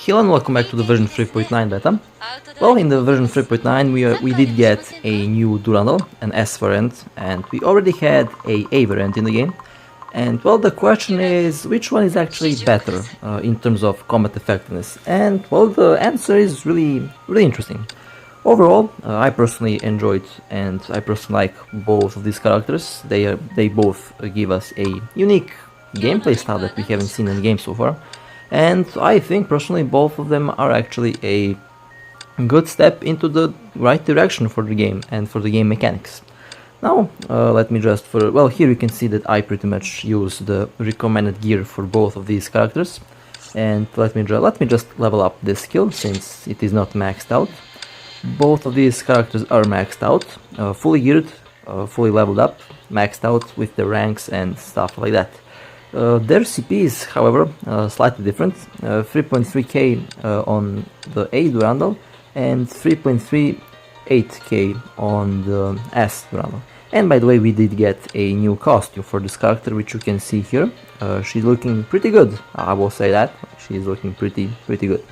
Hello and welcome back to the version 3.9 beta. Well, in the version 3.9 we did get a new Durandal, an S variant, and we already had a variant in the game. And well, the question is, which one is actually better in terms of combat effectiveness? And well, the answer is really interesting. Overall, I personally enjoyed and I personally like both of these characters. They both give us a unique gameplay style that we haven't seen in the game so far. And I think personally both of them are actually a good step into the right direction for the game and for the game mechanics. Now, let me just well, here you can see that I pretty much use the recommended gear for both of these characters. And let me just level up this skill since it is not maxed out. Both of these characters are maxed out, fully geared, fully leveled up, maxed out with the ranks and stuff like that. Their CP is, however, slightly different, 3.3k on the A Durandal and 3.38k on the S Durandal. And by the way, we did get a new costume for this character, which you can see here. She's looking pretty good, I will say that, she's looking pretty good.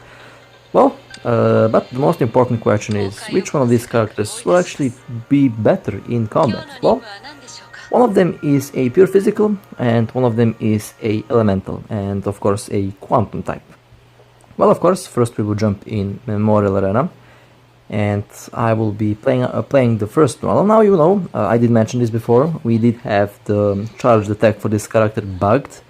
Well, but the most important question is, which one of these characters will actually be better in combat? Well, one of them is a pure physical, and one of them is a elemental, and of course a quantum type. Well, of course, first we will jump in Memorial Arena, and I will be playing the first one. Now, you know, I did mention this before, we did have the charged attack for this character bugged,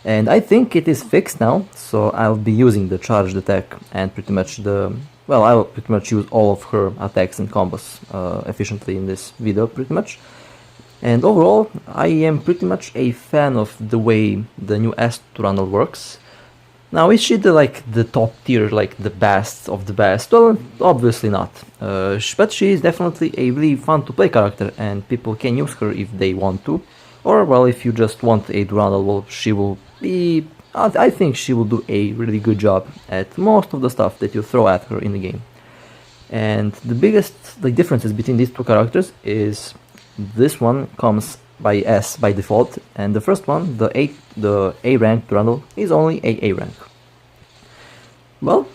and I think it is fixed now, so I'll be using the charged attack and pretty much well, I will pretty much use all of her attacks and combos efficiently in this video, pretty much. And overall, I am pretty much a fan of the way the new S Durandal works. Now, is she the top tier, like the best of the best? Well, obviously not. But she is definitely a really fun to play character, and people can use her if they want to. Or, well, if you just want a Durandal, well, she will be... I think she will do a really good job at most of the stuff that you throw at her in the game. And the biggest differences between these two characters is... this one comes by S by default, and the first one, the A rank Durandal, is only A rank. Well,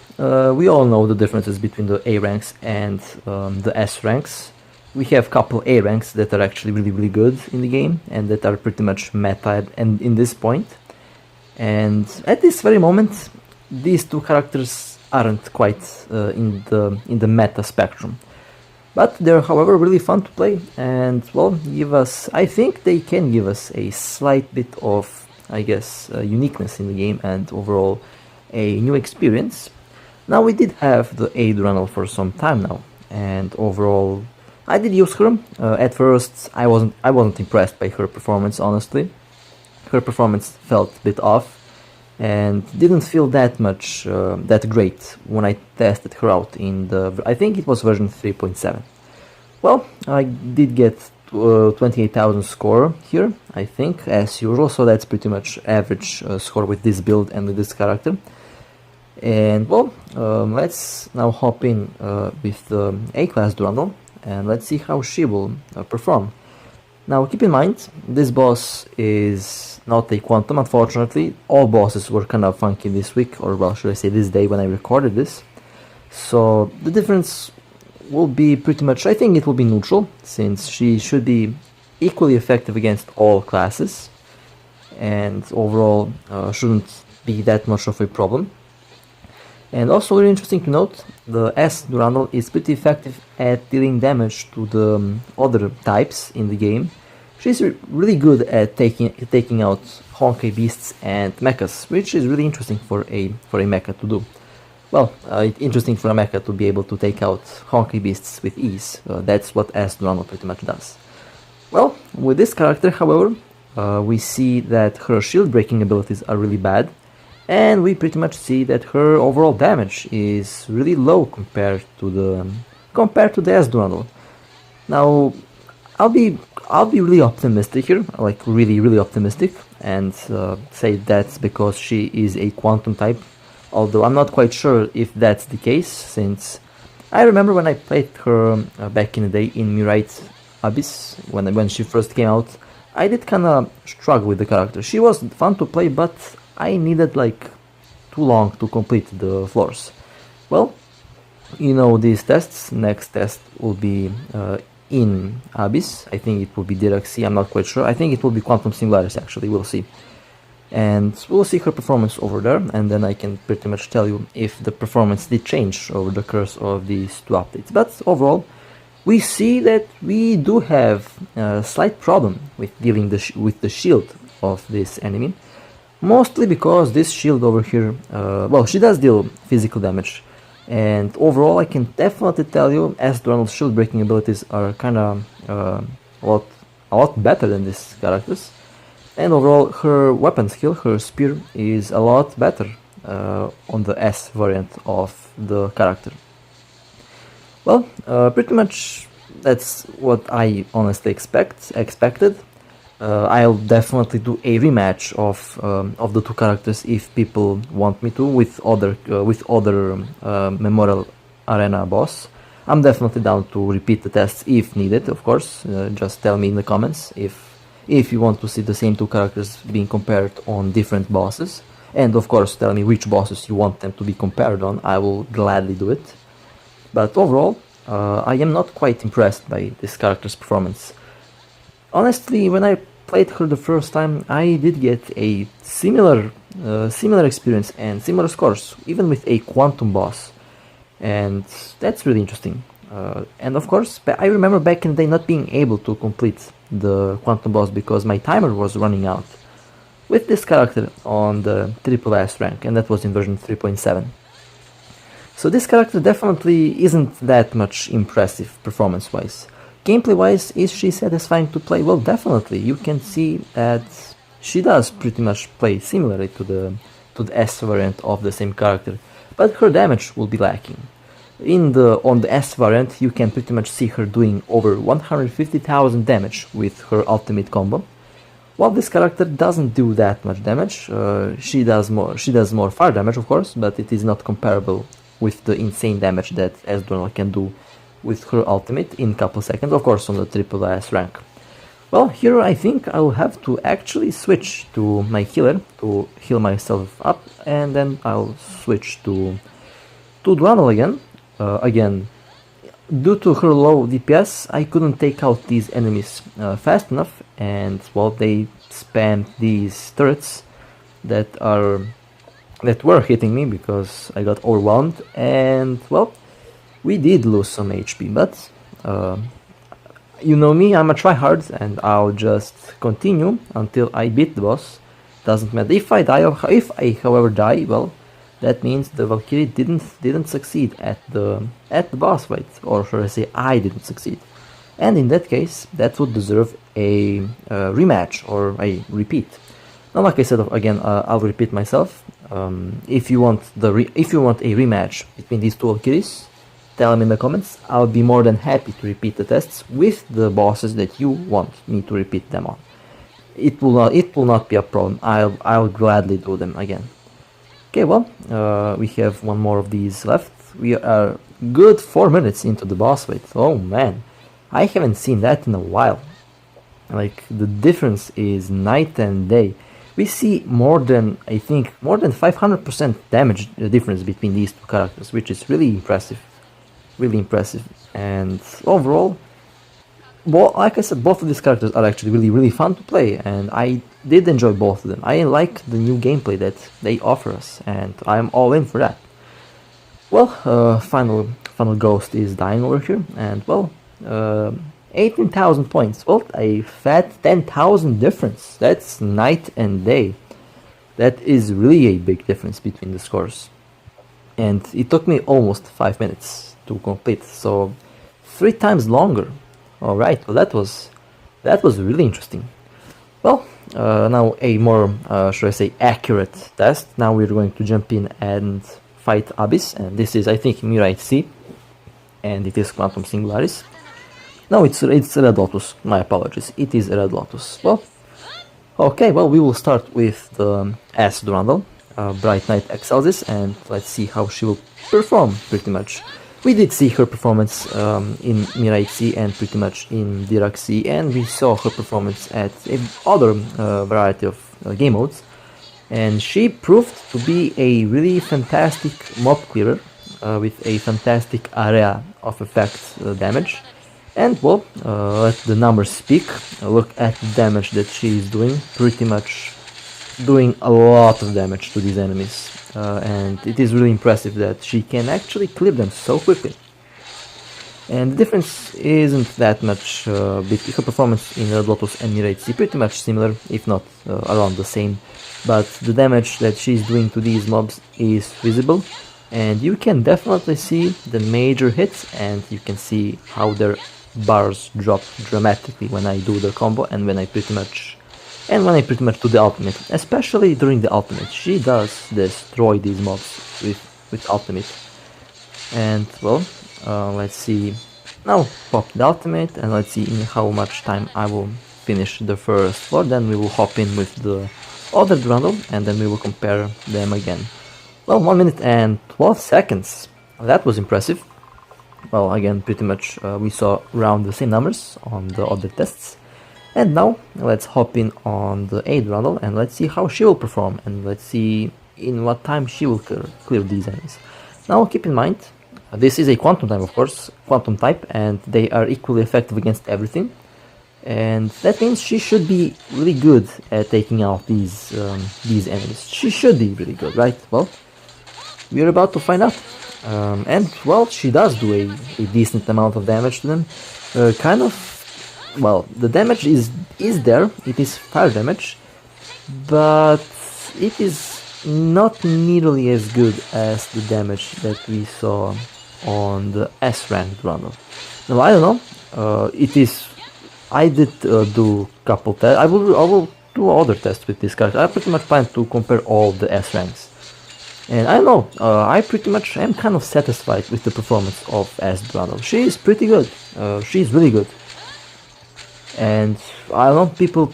we all know the differences between the A ranks and the S ranks. We have couple A ranks that are actually really good in the game and that are pretty much meta and in this point. And at this very moment, these two characters aren't quite in the meta spectrum. But they're, however, really fun to play, and, well, I think they can give us a slight bit of, I guess, uniqueness in the game and overall a new experience. Now, we did have the A Durandal for some time now, and overall, I did use her. At first, I wasn't impressed by her performance, honestly. Her performance felt a bit off, and didn't feel that great when I tested her out in I think it was version 3.7. Well, I did get 28,000 score here, I think, as usual, so that's pretty much average score with this build and with this character. And well, let's now hop in with the A-class Durandal, and let's see how she will perform. Now, keep in mind, this boss is not a quantum, unfortunately. All bosses were kind of funky this week, or well, should I say this day when I recorded this. So, the difference will be pretty much, I think it will be neutral, since she should be equally effective against all classes, and overall shouldn't be that much of a problem. And also really interesting to note, the S Durandal is pretty effective at dealing damage to the other types in the game. She's really good at taking out Honkai beasts and mechas, which is really interesting for a mecha to do. Well, interesting for a mecha to be able to take out Honkai beasts with ease. That's what S Durandal pretty much does. Well, with this character, however, we see that her shield breaking abilities are really bad. And we pretty much see that her overall damage is really low compared to the S Durandal. Now, I'll be really optimistic here, like really optimistic, and say that's because she is a quantum type. Although I'm not quite sure if that's the case, since I remember when I played her back in the day in Mirite Abyss, when she first came out, I did kinda struggle with the character. She was fun to play, but I needed like too long to complete the floors. Well, you know these tests. Next test will be in Abyss. I think it will be Diraxi, I'm not quite sure. I think it will be Quantum Singularis actually, we'll see. And we'll see her performance over there, and then I can pretty much tell you if the performance did change over the course of these two updates. But overall, we see that we do have a slight problem with dealing with the shield of this enemy. Mostly because this shield over here, well, she does deal physical damage. And overall, I can definitely tell you, as Donald's shield breaking abilities are kinda a lot better than these characters. And overall, her weapon skill, her spear, is a lot better on the S variant of the character. Well, pretty much that's what I honestly expected. I'll definitely do a rematch of the two characters if people want me to, with other Memorial Arena boss. I'm definitely down to repeat the tests if needed, of course. Just tell me in the comments if you want to see the same two characters being compared on different bosses. And of course tell me which bosses you want them to be compared on. I will gladly do it. But overall, I am not quite impressed by this character's performance. Honestly, when I played her the first time, I did get a similar experience and similar scores, even with a quantum boss. And that's really interesting. And of course, I remember back in the day not being able to complete the quantum boss because my timer was running out with this character on the SSS rank, and that was in version 3.7. So this character definitely isn't that much impressive performance-wise. Gameplay-wise, is she satisfying to play? Well, definitely. You can see that she does pretty much play similarly to the S variant of the same character, but her damage will be lacking. On the S variant, you can pretty much see her doing over 150,000 damage with her ultimate combo. While this character doesn't do that much damage, she does more fire damage, of course, but it is not comparable with the insane damage that S-Donald can do with her ultimate in a couple seconds, of course on the SSS rank. Well, here I think I'll have to actually switch to my healer to heal myself up, and then I'll switch to Donald again. Again, due to her low DPS, I couldn't take out these enemies fast enough, and well, they spammed these turrets that were hitting me because I got overwhelmed, and well, we did lose some HP, but you know me, I'm a tryhard, and I'll just continue until I beat the boss. Doesn't matter if I die, or if I however die, well, that means the Valkyrie didn't succeed at the boss fight, or should I say, I didn't succeed. And in that case, that would deserve a rematch or a repeat. Now, like I said again, I'll repeat myself. If you want a rematch between these two Valkyries, tell me in the comments. I'll be more than happy to repeat the tests with the bosses that you want me to repeat them on. It will not be a problem. I'll gladly do them again. Okay, well, we have one more of these left. We are good 4 minutes into the boss fight. Oh man, I haven't seen that in a while. Like, the difference is night and day. We see more than 500% damage difference between these two characters, which is really impressive. Really impressive. And overall, well, like I said, both of these characters are actually really fun to play, and I did enjoy both of them. I like the new gameplay that they offer us, and I'm all in for that. Well, final ghost is dying over here, and well, 18,000 points. Well, a fat 10,000 difference. That's night and day. That is really a big difference between the scores. And it took me almost 5 minutes to complete, so 3 times longer. Alright, well that was really interesting. Well, now a more, should I say, accurate test. Now we're going to jump in and fight Abyss, and this is, I think, Mirai C, and it is Quantum Singularis. No, it's Red Lotus, my apologies, it is Red Lotus. Well, okay, well, we will start with the S Durandal, Bright Knight Excelsis, and let's see how she will perform, pretty much. We did see her performance in Mirai C and pretty much in Dirac C, and we saw her performance at other variety of game modes. And she proved to be a really fantastic mob clearer with a fantastic area of effect damage. And well, let the numbers speak. Look at the damage that she is doing, pretty much doing a lot of damage to these enemies. And it is really impressive that she can actually clear them so quickly. And the difference isn't that much between her performance in Red Lotus and Mirage is pretty much similar, if not around the same. But the damage that she's doing to these mobs is visible, and you can definitely see the major hits, and you can see how their bars drop dramatically when I do the combo and when I pretty much do the ultimate, especially during the ultimate. She does destroy these mobs with ultimate. And well, let's see. Now pop the ultimate and let's see in how much time I will finish the first floor. Then we will hop in with the other Grundle and then we will compare them again. Well, 1 minute and 12 seconds. That was impressive. Well, again, pretty much we saw around the same numbers on the other tests. And now let's hop in on the 8th Grundle and let's see how she will perform and let's see in what time she will clear these enemies. Now keep in mind, this is a quantum type, of course, quantum type, and they are equally effective against everything. And that means she should be really good at taking out these enemies. She should be really good, right? Well, we're about to find out. And well, she does do a decent amount of damage to them. Well, the damage is there. It is fire damage, but it is not nearly as good as the damage that we saw on the S rank Grundle. Now I don't know. I did do couple tests. I will do other tests with this character. I pretty much plan to compare all the S ranks. And I don't know, I pretty much am kind of satisfied with the performance of S Grundle. She is pretty good. She's really good. And I don't know, people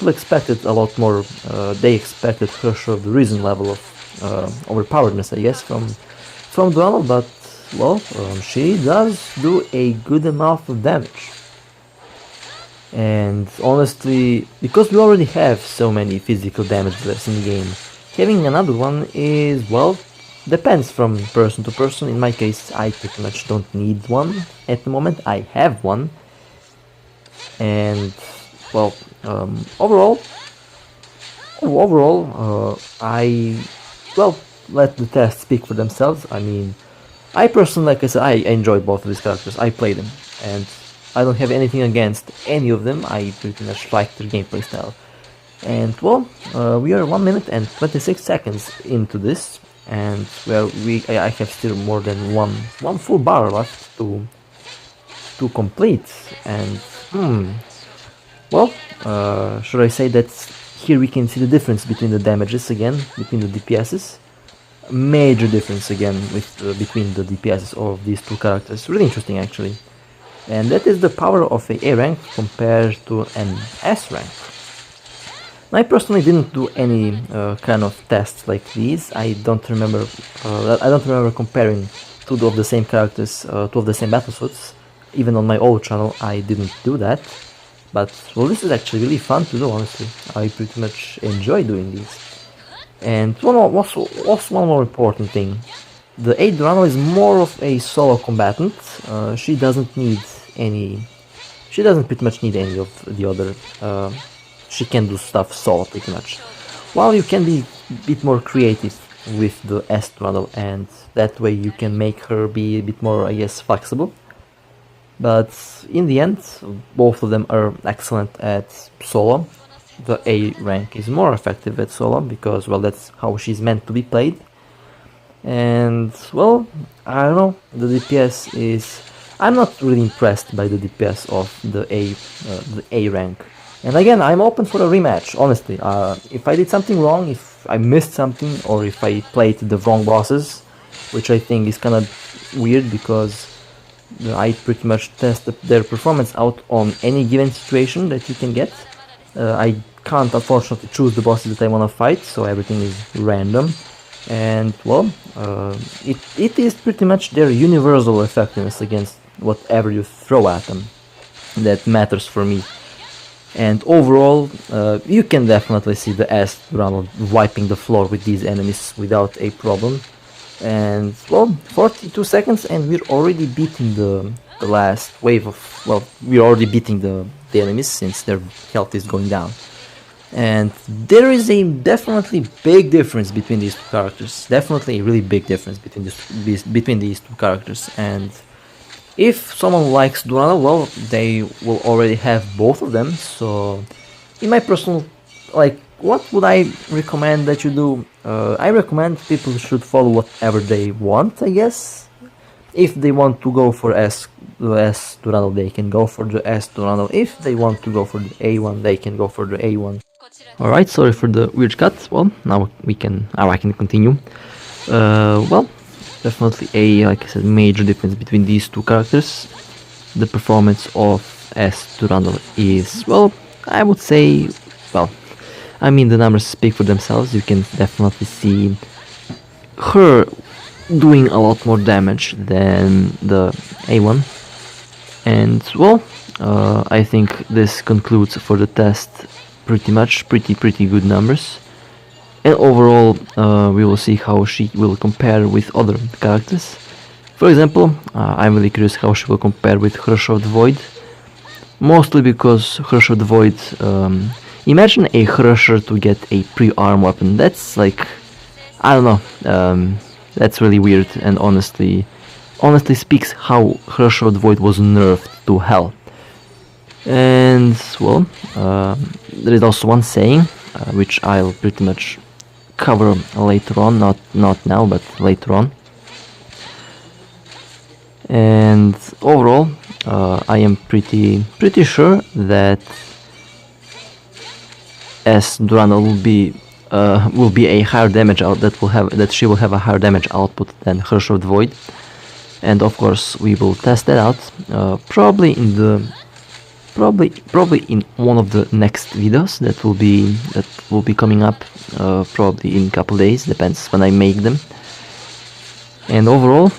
expected a lot more. They expected Herrscher of the Reason level of overpoweredness, I guess, from Grundle, but well, she does do a good amount of damage. And honestly, because we already have so many physical damage dealers in the game, having another one is, well, depends from person to person. In my case, I pretty much don't need one at the moment. I have one. And well, overall, let the tests speak for themselves. I mean, I personally, like I said, I enjoy both of these characters. I play them, and I don't have anything against any of them. I pretty much like their gameplay style. And well, we are 1 minute and 26 seconds into this, and well, I have still more than one full bar left to complete. And well, should I say that here we can see the difference between the damages again, between the DPSs. Major difference again between the DPSs of these two characters. Really interesting actually. And that is the power of a rank compared to an S rank. I personally didn't do any kind of tests like these. I don't remember comparing two of the same characters, two of the same battlesuits. Even on my old channel, I didn't do that. But well, this is actually really fun to do. Honestly, I pretty much enjoy doing these. And also one more important thing: the 8th Grundle is more of a solo combatant. She doesn't pretty much need any of the other. She can do stuff solo pretty much. While you can be a bit more creative with the S Grundle, and that way you can make her be a bit more, I guess, flexible. But in the end, both of them are excellent at solo. The A rank is more effective at solo because, well, that's how she's meant to be played. And well, I don't know, the DPS is... I'm not really impressed by the DPS of the A rank. And again, I'm open for a rematch, honestly. If I did something wrong, if I missed something, or if I played the wrong bosses, which I think is kind of weird because I pretty much test their performance out on any given situation that you can get. I can't unfortunately choose the bosses that I want to fight, so everything is random. And well, it is pretty much their universal effectiveness against whatever you throw at them that matters for me. And overall, you can definitely see the S Ronald wiping the floor with these enemies without a problem. And well, 42 seconds and we're already beating the last wave of, well, we're already beating the enemies since their health is going down. And there is a definitely big difference between these two characters. Definitely a really big difference between these two characters. And if someone likes Durana, well, they will already have both of them. So, in my personal, like, what would I recommend that you do? I recommend people should follow whatever they want, I guess. If they want to go for the S Durana, they can go for the S Durana. If they want to go for the A1, they can go for the A1. Alright, sorry for the weird cut. Well, now I can continue. Well, definitely like I said, major difference between these two characters. The performance of S Durandal is, well, I would say, well, I mean, the numbers speak for themselves. You can definitely see her doing a lot more damage than the A1. And, well, I think this concludes for the test pretty much, pretty good numbers. And overall, we will see how she will compare with other characters. For example, I'm really curious how she will compare with Herrscher the Void. Mostly because Herrscher the Void, imagine a Herrscher to get a pre-arm weapon. That's like, I don't know, that's really weird and honestly speaks how Herrscher the Void was nerfed to hell. And, well, there is also one saying, which I'll pretty much cover later on, not now, but later on. And overall, I am pretty sure that S Durana will be a higher damage out that she will have a higher damage output than Herrscher the Void. And of course, we will test that out probably in one of the next videos that will be coming up probably in a couple days, depends when I make them. And overall,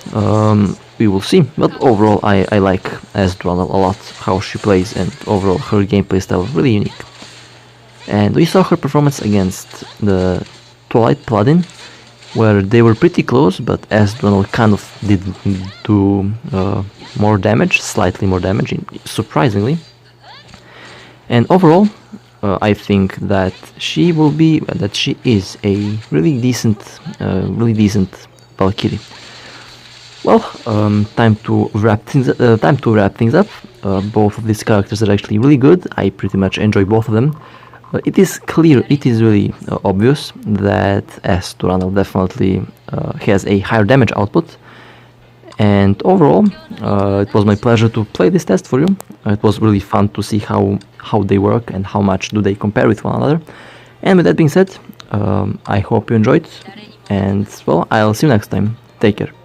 we will see. But overall, I like Asdrunal a lot, how she plays, and overall her gameplay style is really unique. And we saw her performance against the Twilight Paladin, where they were pretty close, but Asdrunal kind of did do more damage, slightly more damage, surprisingly. And overall, I think that she is a really decent Valkyrie. Well, time to wrap things up. Both of these characters are actually really good. I pretty much enjoy both of them. It is really obvious that S Durandal definitely has a higher damage output. And overall, it was my pleasure to play this test for you. It was really fun to see how they work and how much do they compare with one another. And with that being said, I hope you enjoyed. And well, I'll see you next time. Take care.